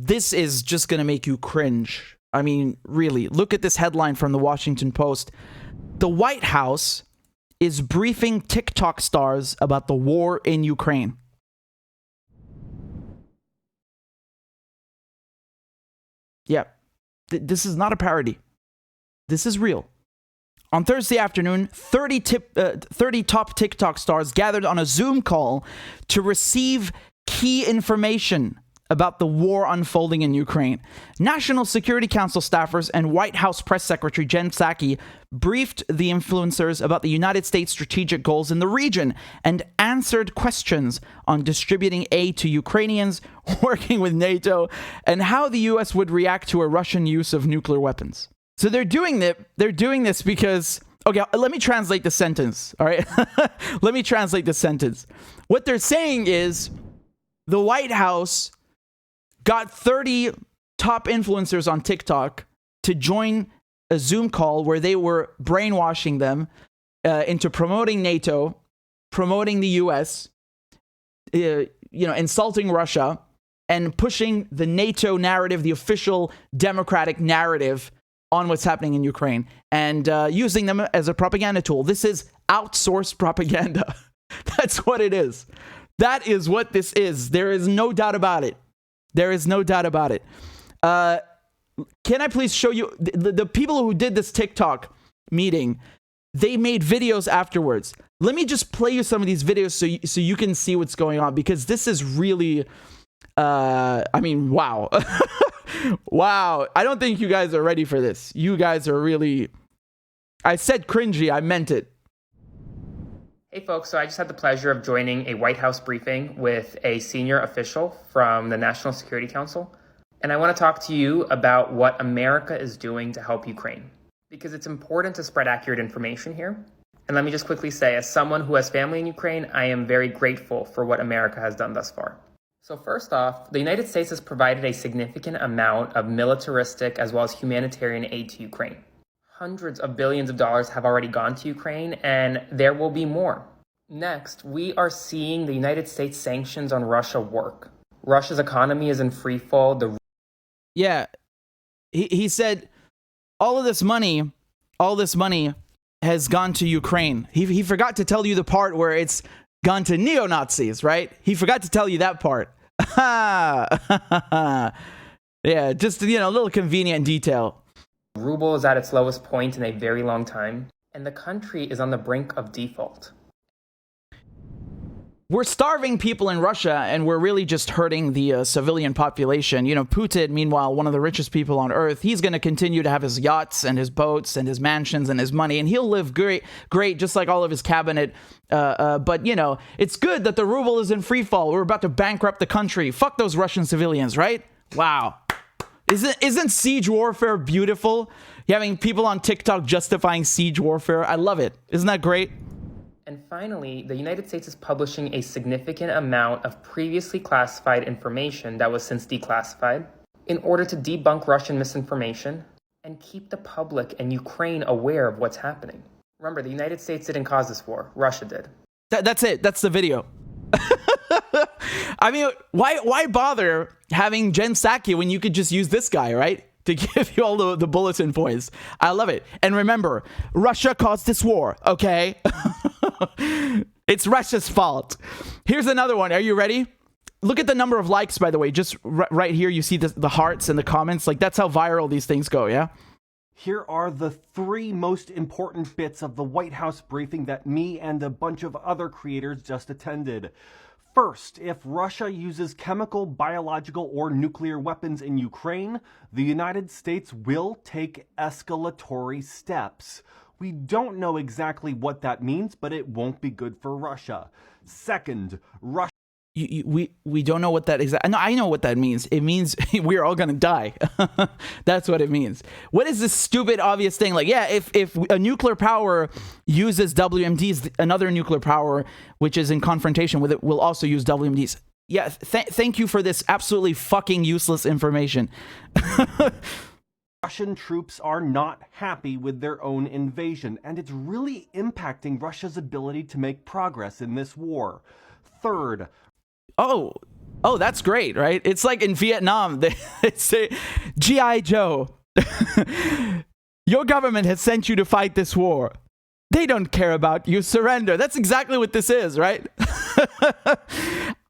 This is just going to make you cringe. I mean, really, look at this headline from the Washington Post. The White House is briefing TikTok stars about the war in Ukraine. Yeah, this is not a parody. This is real. On Thursday afternoon, 30 top TikTok stars gathered on a Zoom call to receive key information about the war unfolding in Ukraine. National Security Council staffers and White House Press Secretary Jen Psaki briefed the influencers about the United States' strategic goals in the region and answered questions on distributing aid to Ukrainians, working with NATO, and how the U.S. would react to a Russian use of nuclear weapons. So they're doing this because... Okay, let me translate the sentence, all right? Let me translate the sentence. What they're saying is the White House got 30 top influencers on TikTok to join a Zoom call where they were brainwashing them into promoting NATO, promoting the US, insulting Russia, and pushing the NATO narrative, the official democratic narrative on what's happening in Ukraine, and using them as a propaganda tool. This is outsourced propaganda. That's what it is. That is what this is. There is no doubt about it. There is no doubt about it. Can I please show you the people who did this TikTok meeting? They made videos afterwards. Let me just play you some of these videos so you can see what's going on, because this is really, wow. Wow. I don't think you guys are ready for this. You guys are really... I said cringy. I meant it. Hey folks, so I just had the pleasure of joining a White House briefing with a senior official from the National Security Council. And I want to talk to you about what America is doing to help Ukraine, because it's important to spread accurate information here. And let me just quickly say, as someone who has family in Ukraine, I am very grateful for what America has done thus far. So first off, the United States has provided a significant amount of militaristic as well as humanitarian aid to Ukraine. Hundreds of billions of dollars have already gone to Ukraine, and there will be more. Next, we are seeing the United States sanctions on Russia work. Russia's economy is in free fall. Yeah, he said all this money has gone to Ukraine. He forgot to tell you the part where it's gone to neo-Nazis, right? He forgot to tell you that part. Yeah, just, a little convenient detail. The ruble is at its lowest point in a very long time, and the country is on the brink of default. We're starving people in Russia, and we're really just hurting the civilian population. Putin, meanwhile, one of the richest people on earth, he's going to continue to have his yachts and his boats and his mansions and his money, and he'll live great, just like all of his cabinet. But, it's good that the ruble is in free fall. We're about to bankrupt the country. Fuck those Russian civilians, right? Wow. Isn't siege warfare beautiful? You're having people on TikTok justifying siege warfare. I love it. Isn't that great? And finally, the United States is publishing a significant amount of previously classified information that was since declassified in order to debunk Russian misinformation and keep the public and Ukraine aware of what's happening. Remember, the United States didn't cause this war. Russia did. That's it. That's the video. I mean, why bother having Jen Psaki when you could just use this guy, right? To give you all the bulletin points. I love it. And remember, Russia caused this war, okay? It's Russia's fault. Here's another one. Are you ready? Look at the number of likes, by the way. Just right here, you see the hearts and the comments. Like, that's how viral these things go, yeah? Here are the 3 most important bits of the White House briefing that me and a bunch of other creators just attended. First, if Russia uses chemical, biological, or nuclear weapons in Ukraine, the United States will take escalatory steps. We don't know exactly what that means, but it won't be good for Russia. Second, Russia... We don't know what that exactly... No, I know what that means. It means we're all gonna die. That's what it means. What is this stupid, obvious thing? Like, yeah, if a nuclear power uses WMDs, another nuclear power, which is in confrontation with it, will also use WMDs. Yeah, thank you for this absolutely fucking useless information. Russian troops are not happy with their own invasion, and it's really impacting Russia's ability to make progress in this war. Third... Oh, Oh, that's great, right? It's like in Vietnam, they say, G.I. Joe, your government has sent you to fight this war. They don't care about you. Surrender. That's exactly what this is, right?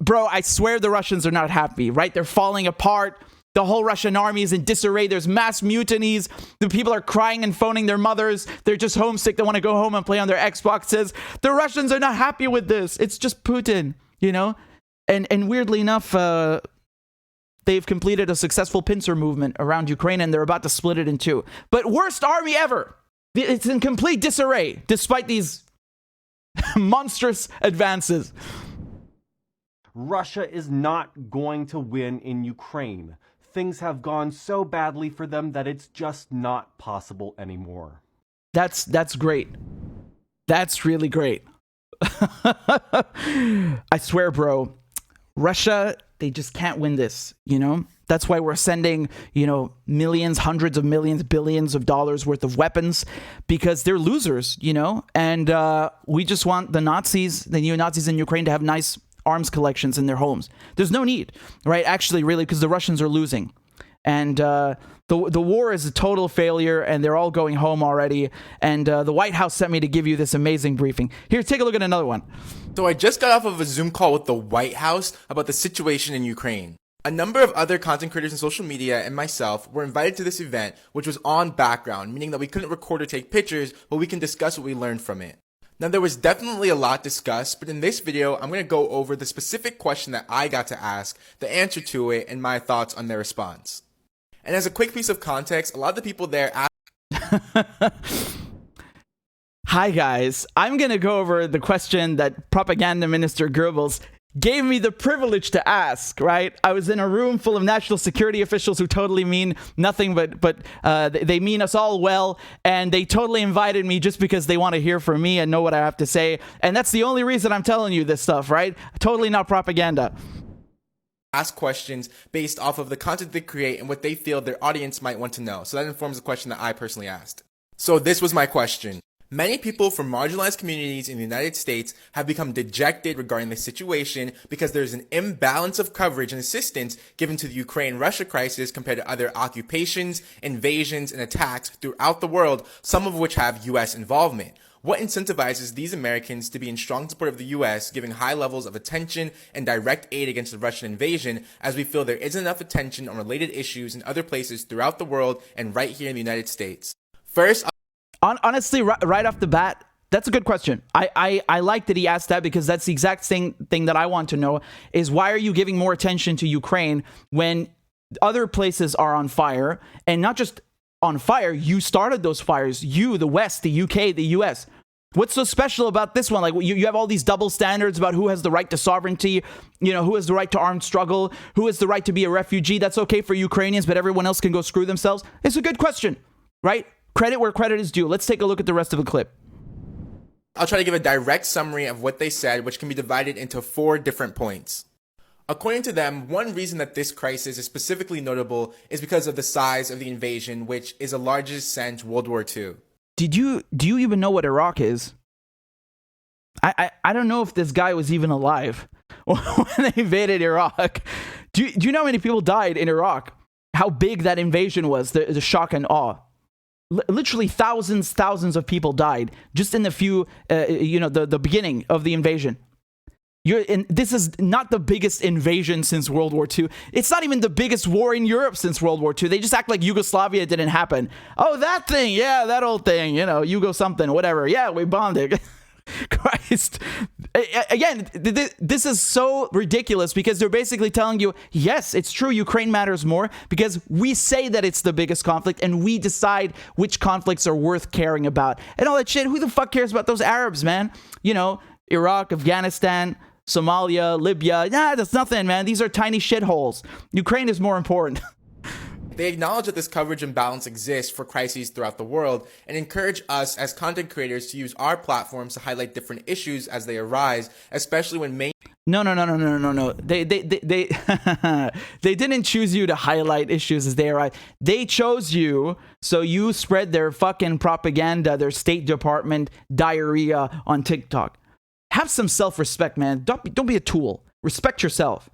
Bro, I swear the Russians are not happy, right? They're falling apart. The whole Russian army is in disarray. There's mass mutinies. The people are crying and phoning their mothers. They're just homesick. They want to go home and play on their Xboxes. The Russians are not happy with this. It's just Putin, you know? And weirdly enough, they've completed a successful pincer movement around Ukraine, and they're about to split it in two. But worst army ever. It's in complete disarray, despite these monstrous advances. Russia is not going to win in Ukraine. Things have gone so badly for them that it's just not possible anymore. That's great. That's really great. I swear, bro, Russia, they just can't win this, you know? That's why we're sending, you know, millions, hundreds of millions, billions of dollars worth of weapons, because they're losers, you know? And we just want the Nazis, the neo-Nazis in Ukraine, to have nice arms collections in their homes. There's no need, right? Actually, really, because the Russians are losing. And the war is a total failure, and they're all going home already. And the White House sent me to give you this amazing briefing. Here, take a look at another one. So I just got off of a Zoom call with the White House about the situation in Ukraine. A number of other content creators on social media and myself were invited to this event, which was on background, meaning that we couldn't record or take pictures, but we can discuss what we learned from it. Now, there was definitely a lot discussed, but in this video, I'm going to go over the specific question that I got to ask, the answer to it, and my thoughts on their response. And as a quick piece of context, a lot of the people there asked... Hi, guys. I'm going to go over the question that Propaganda Minister Goebbels gave me the privilege to ask, right? I was in a room full of national security officials who totally mean nothing but they mean us all well, and they totally invited me just because they want to hear from me and know what I have to say. And that's the only reason I'm telling you this stuff, right? Totally not propaganda. Ask questions based off of the content they create and what they feel their audience might want to know. So that informs the question that I personally asked. So this was my question. Many people from marginalized communities in the United States have become dejected regarding the situation because there's an imbalance of coverage and assistance given to the Ukraine-Russia crisis compared to other occupations, invasions, and attacks throughout the world, some of which have U.S. involvement. What incentivizes these Americans to be in strong support of the U.S., giving high levels of attention and direct aid against the Russian invasion, as we feel there isn't enough attention on related issues in other places throughout the world and right here in the United States? First, honestly, right off the bat, that's a good question. I like that he asked that, because that's the exact same thing that I want to know, is why are you giving more attention to Ukraine when other places are on fire? And not just on fire, you started those fires. You, the West, the UK, the US. What's so special about this one? Like, you have all these double standards about who has the right to sovereignty, you know, who has the right to armed struggle, who has the right to be a refugee. That's okay for Ukrainians, but everyone else can go screw themselves. It's a good question, right? Credit where credit is due. Let's take a look at the rest of the clip. I'll try to give a direct summary of what they said, which can be divided into 4 different points. According to them, one reason that this crisis is specifically notable is because of the size of the invasion, which is the largest since World War II. Do you even know what Iraq is? I don't know if this guy was even alive when they invaded Iraq. Do you know how many people died in Iraq? How big that invasion was, the shock and awe. Literally thousands of people died just in the the beginning of the invasion. This is not the biggest invasion since World War II. It's not even the biggest war in Europe since World War II. They just act like Yugoslavia didn't happen. Oh, that thing. Yeah, that old thing. You know, Yugo something, whatever. Yeah, we bombed it. Christ. Again, this is so ridiculous, because they're basically telling you, yes, it's true, Ukraine matters more, because we say that it's the biggest conflict and we decide which conflicts are worth caring about. And all that shit, who the fuck cares about those Arabs, man? You know, Iraq, Afghanistan, Somalia, Libya. Nah, that's nothing, man. These are tiny shitholes. Ukraine is more important. They acknowledge that this coverage imbalance exists for crises throughout the world and encourage us as content creators to use our platforms to highlight different issues as they arise, especially when No. They they didn't choose you to highlight issues as they arise. They chose you so you spread their fucking propaganda, their State Department diarrhea on TikTok. Have some self-respect, man. Don't be a tool. Respect yourself.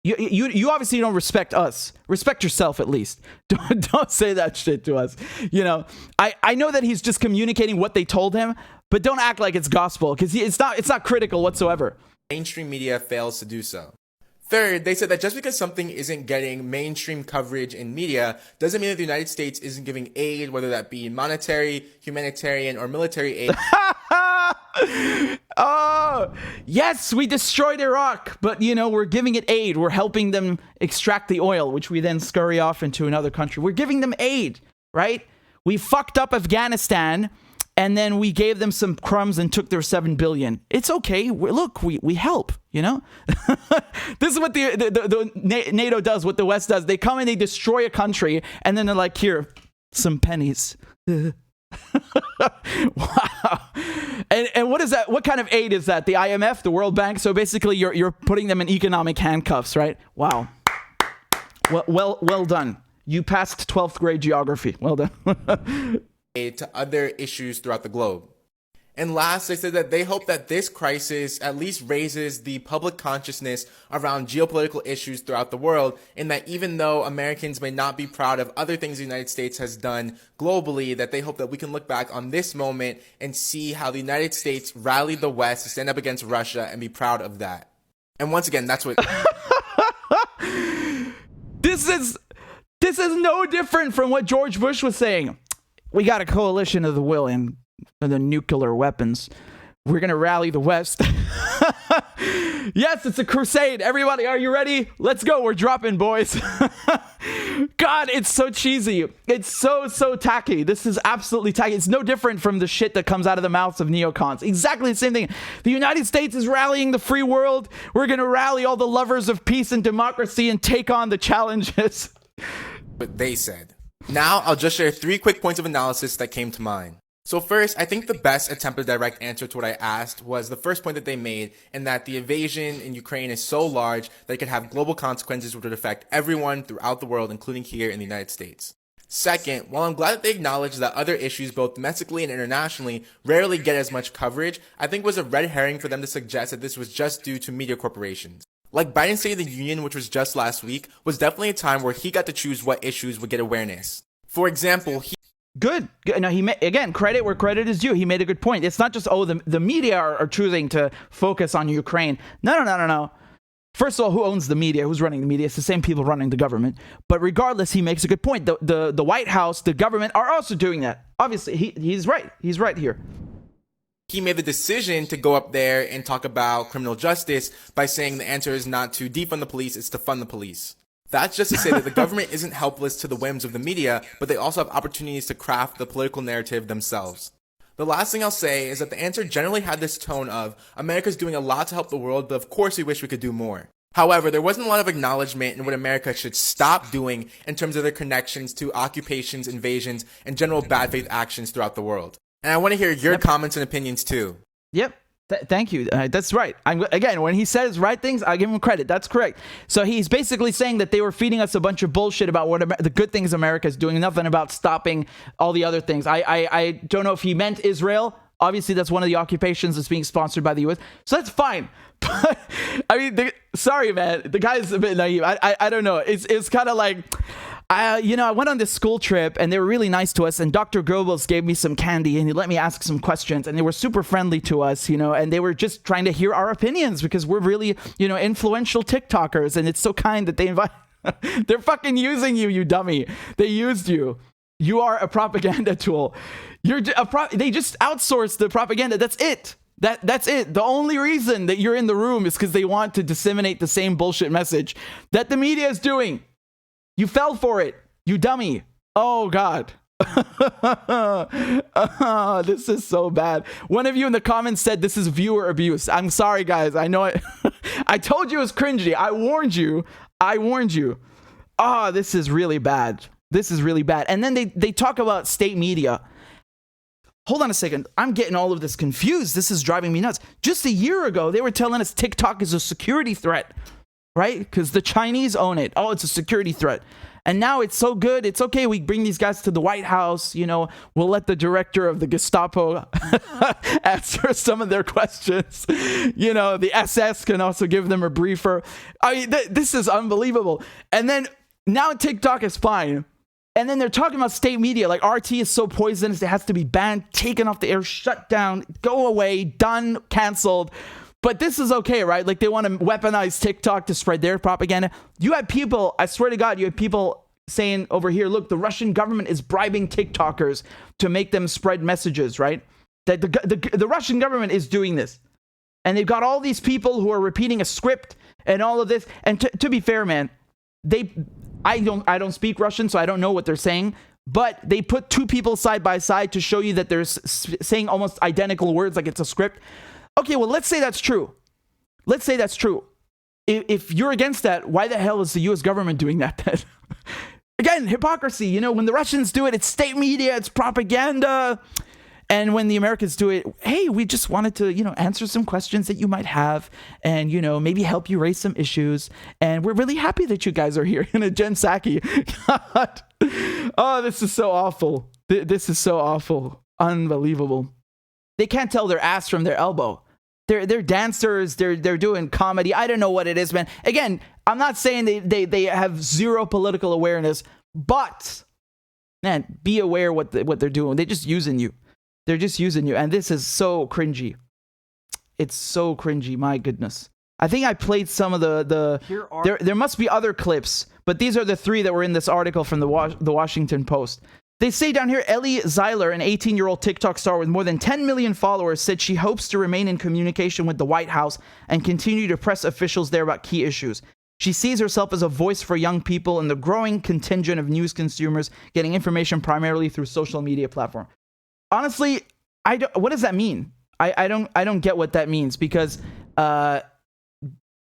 You obviously don't respect us. Respect yourself at least. Don't say that shit to us. You know, I know that he's just communicating what they told him, but don't act like it's gospel, because it's not critical whatsoever. Mainstream media fails to do so. Third, they said that just because something isn't getting mainstream coverage in media doesn't mean that the United States isn't giving aid, whether that be monetary, humanitarian, or military aid. Oh, yes, we destroyed Iraq, but, you know, we're giving it aid. We're helping them extract the oil, which we then scurry off into another country. We're giving them aid, right? We fucked up Afghanistan, and then we gave them some crumbs and took their $7 billion. It's okay. We help, you know? This is what the NATO does, what the West does. They come and they destroy a country, and then they're like, here, some pennies. Wow. And what is that? What kind of aid is that? The IMF, the World Bank? So basically you're putting them in economic handcuffs, right? Wow. Well done. You passed 12th grade geography. Well done. To other issues throughout the globe. And last, they said that they hope that this crisis at least raises the public consciousness around geopolitical issues throughout the world, and that even though Americans may not be proud of other things the United States has done globally, that they hope that we can look back on this moment and see how the United States rallied the West to stand up against Russia and be proud of that. And once again, that's what... This is no different from what George Bush was saying. We got a coalition of the willing and the nuclear weapons. We're going to rally the West. Yes, it's a crusade. Everybody, are you ready? Let's go. We're dropping, boys. God, it's so cheesy. It's so tacky. This is absolutely tacky. It's no different from the shit that comes out of the mouths of neocons. Exactly the same thing. The United States is rallying the free world. We're going to rally all the lovers of peace and democracy and take on the challenges. But they said. Now, I'll just share 3 quick points of analysis that came to mind. So first, I think the best attempted direct answer to what I asked was the first point that they made, in that the invasion in Ukraine is so large that it could have global consequences which would affect everyone throughout the world, including here in the United States. Second, while I'm glad that they acknowledge that other issues, both domestically and internationally, rarely get as much coverage, I think it was a red herring for them to suggest that this was just due to media corporations. Like Biden's State of the Union, which was just last week, was definitely a time where he got to choose what issues would get awareness. For example, Good. No, again, credit where credit is due. He made a good point. It's not just, the media are choosing to focus on Ukraine. No. First of all, who owns the media? Who's running the media? It's the same people running the government. But regardless, he makes a good point. The White House, the government are also doing that. Obviously, he's right. He's right here. He made the decision to go up there and talk about criminal justice by saying the answer is not to defund the police, it's to fund the police. That's just to say that the government isn't helpless to the whims of the media, but they also have opportunities to craft the political narrative themselves. The last thing I'll say is that the answer generally had this tone of, America's doing a lot to help the world, but of course we wish we could do more. However, there wasn't a lot of acknowledgement in what America should stop doing in terms of their connections to occupations, invasions, and general bad faith actions throughout the world. And I want to hear your comments and opinions too. Yep. Thank you. That's right. Again, when he says right things, I give him credit. That's correct. So he's basically saying that they were feeding us a bunch of bullshit about what the good things America is doing, nothing about stopping all the other things. I don't know if he meant Israel. Obviously, that's one of the occupations that's being sponsored by the U.S. So that's fine. But, I mean, sorry, man. The guy's a bit naive. I don't know. It's kind of like... I went on this school trip and they were really nice to us, and Dr. Goebbels gave me some candy and he let me ask some questions, and they were super friendly to us, and they were just trying to hear our opinions because we're really, influential TikTokers, and it's so kind that they invite... They're fucking using you, you dummy. They used you. You are a propaganda tool. They just outsourced the propaganda. That's it. That's it. The only reason that you're in the room is because they want to disseminate the same bullshit message that the media is doing. You fell for it, you dummy. Oh, God. This is so bad. One of you in the comments said this is viewer abuse. I'm sorry, guys. I know it. I told you it was cringy. I warned you. Oh, this is really bad. And then they talk about state media. Hold on a second. I'm getting all of this confused. This is driving me nuts. Just a year ago, they were telling us TikTok is a security threat. Right? Because the Chinese own it. Oh, it's a security threat. And now it's so good. It's okay. We bring these guys to the White House. You know, we'll let the director of the Gestapo answer some of their questions. You know, the SS can also give them a briefer. I mean, this is unbelievable. And then now TikTok is fine. And then they're talking about state media. Like, RT is so poisonous. It has to be banned, taken off the air, shut down, go away, done, canceled. But this is okay, right? Like, they want to weaponize TikTok to spread their propaganda. You have people, I swear to God, you have people saying over here, look, the Russian government is bribing TikTokers to make them spread messages, right? That the Russian government is doing this. And they've got all these people who are repeating a script and all of this. And to be fair, man, I don't speak Russian, so I don't know what they're saying. But they put two people side by side to show you that they're saying almost identical words, like it's a script. Okay, well, let's say that's true. Let's say that's true. If you're against that, why the hell is the U.S. government doing that then? Again, hypocrisy. You know, when the Russians do it, it's state media, it's propaganda. And when the Americans do it, hey, we just wanted to, you know, answer some questions that you might have and, you know, maybe help you raise some issues. And we're really happy that you guys are here. And Jen Psaki. God. Oh, this is so awful. This is so awful. Unbelievable. They can't tell their ass from their elbow. They're dancers. They're doing comedy. I don't know what it is, man. Again, I'm not saying they have zero political awareness, but man, be aware what they're doing. They're just using you. They're just using you. And this is so cringy. It's so cringy. My goodness. I think I played some of there must be other clips, but these are the three that were in this article from the Washington Post. They say down here, Ellie Zeiler, an 18-year-old TikTok star with more than 10 million followers, said she hopes to remain in communication with the White House and continue to press officials there about key issues. She sees herself as a voice for young people and the growing contingent of news consumers getting information primarily through social media platforms. Honestly, what does that mean? I don't get what that means, because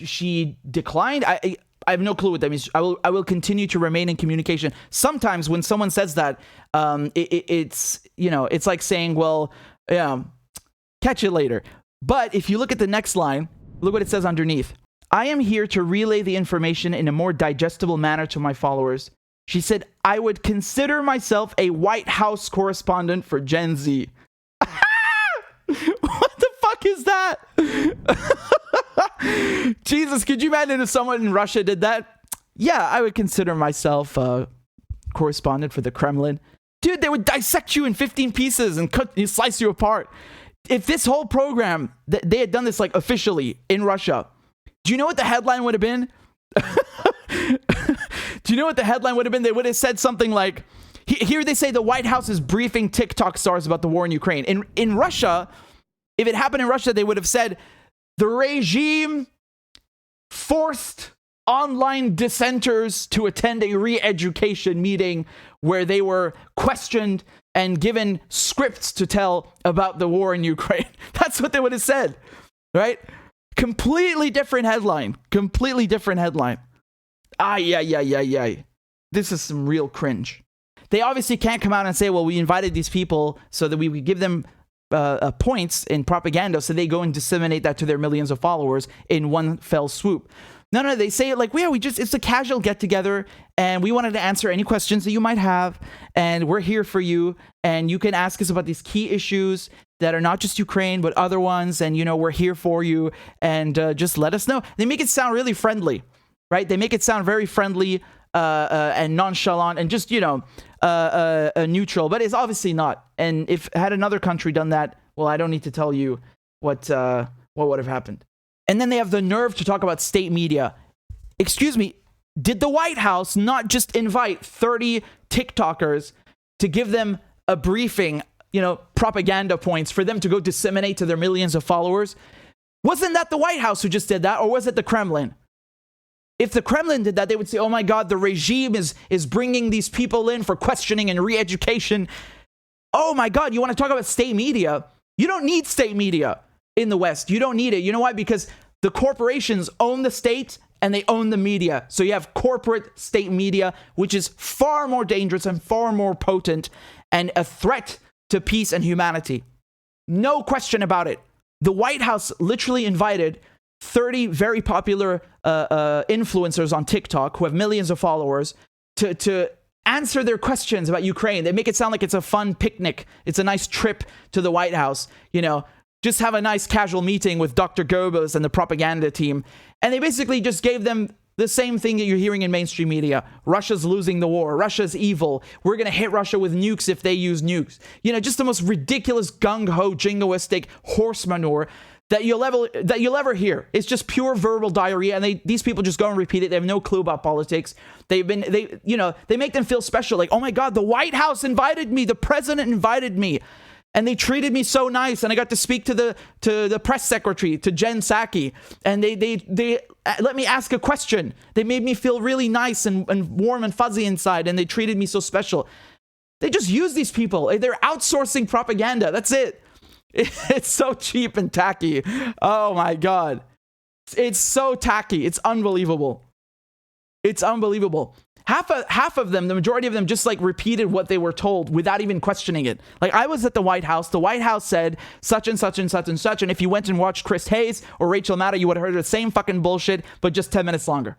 she declined. I have no clue what that means. I will continue to remain in communication. Sometimes when someone says that, it's, you know, it's like saying, well, catch you later. But if you look at the next line, look what it says underneath. I am here to relay the information in a more digestible manner to my followers. She said, I would consider myself a White House correspondent for Gen Z. What the fuck is that? Jesus, could you imagine if someone in Russia did that? Yeah, I would consider myself a correspondent for the Kremlin. Dude, they would dissect you in 15 pieces and slice you apart. If this whole program, they had done this like officially in Russia, do you know what the headline would have been? Do you know what the headline would have been? They would have said something like, here they say the White House is briefing TikTok stars about the war in Ukraine. In Russia, if it happened in Russia, they would have said, the regime forced online dissenters to attend a re-education meeting where they were questioned and given scripts to tell about the war in Ukraine. That's what they would have said, right? Completely different headline. Completely different headline. This is some real cringe. They obviously can't come out and say, well, we invited these people so that we would give them points in propaganda, so they go and disseminate that to their millions of followers in one fell swoop. No, they say it like, yeah, it's a casual get together and we wanted to answer any questions that you might have, and we're here for you, and you can ask us about these key issues that are not just Ukraine but other ones, and you know, we're here for you, and just let us know. They make it sound really friendly, right? They make it sound very friendly and nonchalant and just, you know, neutral, but it's obviously not. And if had another country done that, well, I don't need to tell you what would have happened. And then they have the nerve to talk about state media. Excuse me, did the White House not just invite 30 TikTokers to give them a briefing, you know, propaganda points for them to go disseminate to their millions of followers? Wasn't that the White House who just did that, or was it the Kremlin? If the Kremlin did that, they would say, oh my God, the regime is bringing these people in for questioning and re-education. Oh my God, you want to talk about state media? You don't need state media in the West. You don't need it. You know why? Because the corporations own the state and they own the media. So you have corporate state media, which is far more dangerous and far more potent and a threat to peace and humanity. No question about it. The White House literally invited 30 very popular influencers on TikTok who have millions of followers to answer their questions about Ukraine. They make it sound like it's a fun picnic. It's a nice trip to the White House, you know, just have a nice casual meeting with Dr. Goebbels and the propaganda team. And they basically just gave them the same thing that you're hearing in mainstream media. Russia's losing the war. Russia's evil. We're going to hit Russia with nukes if they use nukes. You know, just the most ridiculous gung-ho, jingoistic horse manure that you'll ever hear. It's just pure verbal diarrhea, and these people just go and repeat it. They have no clue about politics. They make them feel special. Like, oh my God, the White House invited me. The president invited me. And they treated me so nice, and I got to speak to the press secretary, to Jen Psaki, and they let me ask a question. They made me feel really nice and warm and fuzzy inside, and they treated me so special. They just use these people. They're outsourcing propaganda. That's it. It's so cheap and tacky. Oh my God. It's so tacky. It's unbelievable. It's unbelievable. Half of them, the majority of them, just like repeated what they were told without even questioning it. Like, I was at the White House. The White House said such and such and such and such. And if you went and watched Chris Hayes or Rachel Maddow, you would have heard the same fucking bullshit, but just 10 minutes longer.